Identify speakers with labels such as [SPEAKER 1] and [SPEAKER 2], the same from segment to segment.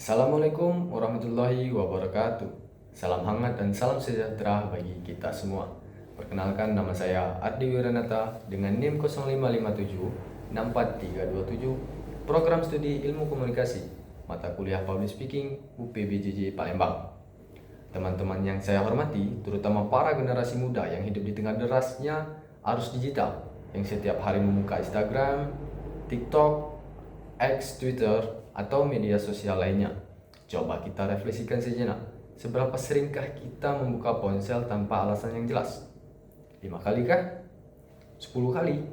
[SPEAKER 1] Assalamualaikum warahmatullahi wabarakatuh. Salam hangat dan salam sejahtera bagi kita semua. Perkenalkan, nama saya Ardi Wiranata dengan NIM 0557 Program Studi Ilmu Komunikasi, mata kuliah Public Speaking UPBJJ Palembang. Teman-teman yang saya hormati, terutama para generasi muda yang hidup di tengah derasnya arus digital, yang setiap hari membuka Instagram, TikTok, X, Twitter, atau media sosial lainnya. Coba kita refleksikan sejenak, seberapa seringkah kita membuka ponsel tanpa alasan yang jelas? 5 kali kah? 10 kali?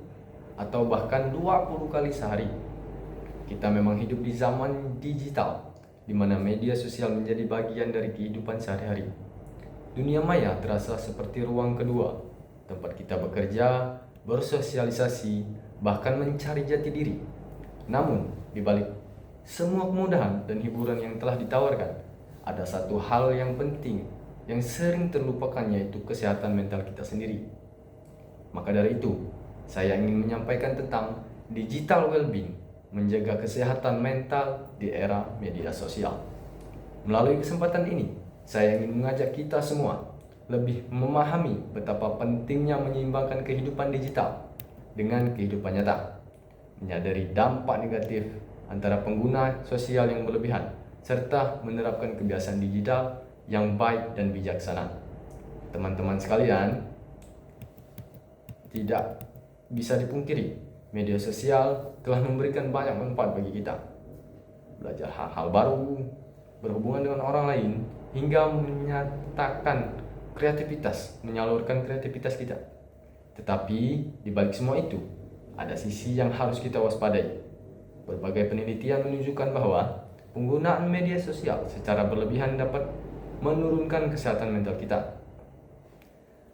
[SPEAKER 1] Atau bahkan 20 kali sehari? Kita memang hidup di zaman digital, di mana media sosial menjadi bagian dari kehidupan sehari-hari. Dunia maya terasa seperti ruang kedua, tempat kita bekerja, bersosialisasi, bahkan mencari jati diri. Namun, di balik semua kemudahan dan hiburan yang telah ditawarkan, ada satu hal yang penting yang sering terlupakan, yaitu kesehatan mental kita sendiri. Maka dari itu, saya ingin menyampaikan tentang digital well-being, menjaga kesehatan mental di era media sosial. Melalui kesempatan ini, saya ingin mengajak kita semua lebih memahami betapa pentingnya menyeimbangkan kehidupan digital dengan kehidupan nyata, menyadari dampak negatif antara pengguna sosial yang berlebihan, serta menerapkan kebiasaan digital yang baik dan bijaksana. Teman-teman sekalian, tidak bisa dipungkiri, media sosial telah memberikan banyak manfaat bagi kita. Belajar hal-hal baru, berhubungan dengan orang lain, hingga menyalurkan kreativitas kita. Tetapi di balik semua itu, ada sisi yang harus kita waspadai. Berbagai penelitian menunjukkan bahwa penggunaan media sosial secara berlebihan dapat menurunkan kesehatan mental kita.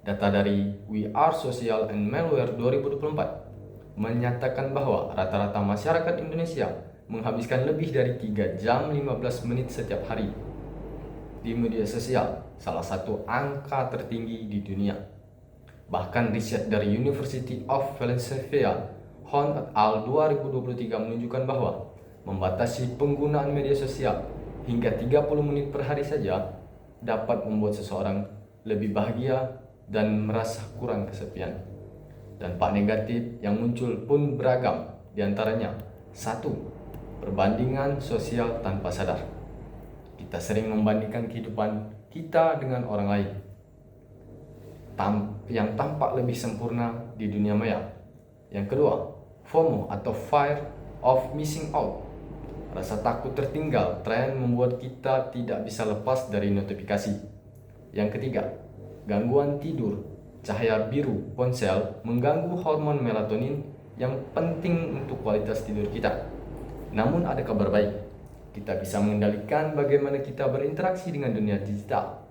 [SPEAKER 1] Data dari We Are Social and Malware 2024 menyatakan bahwa rata-rata masyarakat Indonesia menghabiskan lebih dari 3 jam 15 menit setiap hari di media sosial, salah satu angka tertinggi di dunia. Bahkan riset dari University of Philadelphia, Hon et al. 2023 menunjukkan bahwa membatasi penggunaan media sosial hingga 30 menit per hari saja dapat membuat seseorang lebih bahagia dan merasa kurang kesepian. Dampak negatif yang muncul pun beragam, diantaranya: 1. Perbandingan sosial tanpa sadar. Kita sering membandingkan kehidupan kita dengan orang lain yang tampak lebih sempurna di dunia maya. Yang kedua, FOMO atau Fear of Missing Out. Rasa takut tertinggal tren membuat kita tidak bisa lepas dari notifikasi. Yang ketiga, gangguan tidur. Cahaya biru ponsel mengganggu hormon melatonin yang penting untuk kualitas tidur kita. Namun ada kabar baik, kita bisa mengendalikan bagaimana kita berinteraksi dengan dunia digital.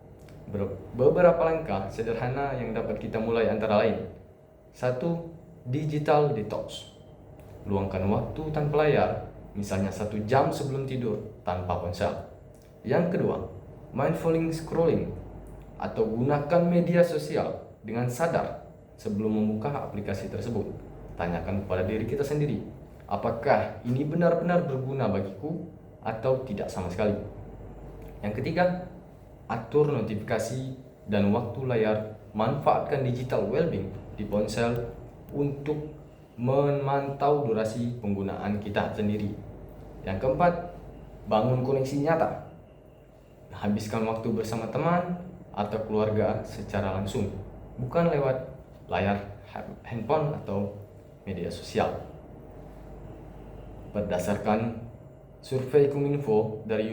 [SPEAKER 1] Beberapa langkah sederhana yang dapat kita mulai antara lain: 1. Digital detox. Luangkan waktu tanpa layar, misalnya 1 jam sebelum tidur tanpa ponsel. Yang kedua, mindful scrolling, atau gunakan media sosial dengan sadar sebelum membuka aplikasi tersebut. Tanyakan kepada diri kita sendiri, apakah ini benar-benar berguna bagiku atau tidak sama sekali. Yang ketiga, atur notifikasi dan waktu layar. Manfaatkan digital well-being di ponsel untuk memantau durasi penggunaan kita sendiri. Yang keempat, bangun koneksi nyata. Habiskan waktu bersama teman atau keluarga secara langsung, bukan lewat layar handphone atau media sosial. Berdasarkan survei Kominfo dari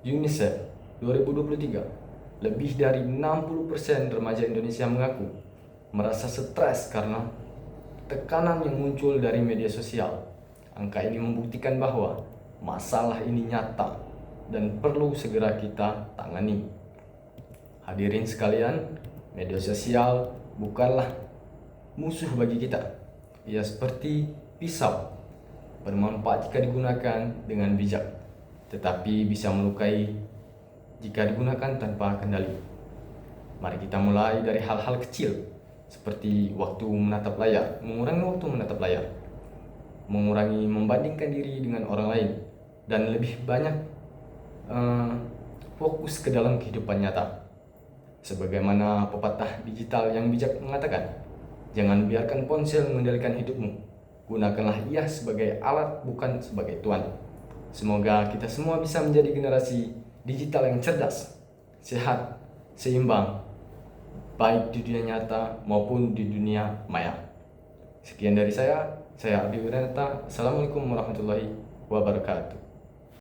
[SPEAKER 1] UNICEF 2023, lebih dari 60% remaja Indonesia mengaku merasa stres karena tekanan yang muncul dari media sosial. Angka ini membuktikan bahwa masalah ini nyata dan perlu segera kita tangani. Hadirin sekalian, media sosial bukanlah musuh bagi kita. Ia seperti pisau, bermanfaat jika digunakan dengan bijak, tetapi bisa melukai jika digunakan tanpa kendali. Mari kita mulai dari hal-hal kecil, seperti mengurangi waktu menatap layar, mengurangi membandingkan diri dengan orang lain, dan lebih banyak fokus ke dalam kehidupan nyata. Sebagaimana pepatah digital yang bijak mengatakan, jangan biarkan ponsel mengendalikan hidupmu. Gunakanlah ia sebagai alat, bukan sebagai tuan. Semoga kita semua bisa menjadi generasi digital yang cerdas, sehat, seimbang, baik di dunia nyata maupun di dunia maya. Sekian dari saya Ardi Wiranata. Assalamualaikum warahmatullahi wabarakatuh.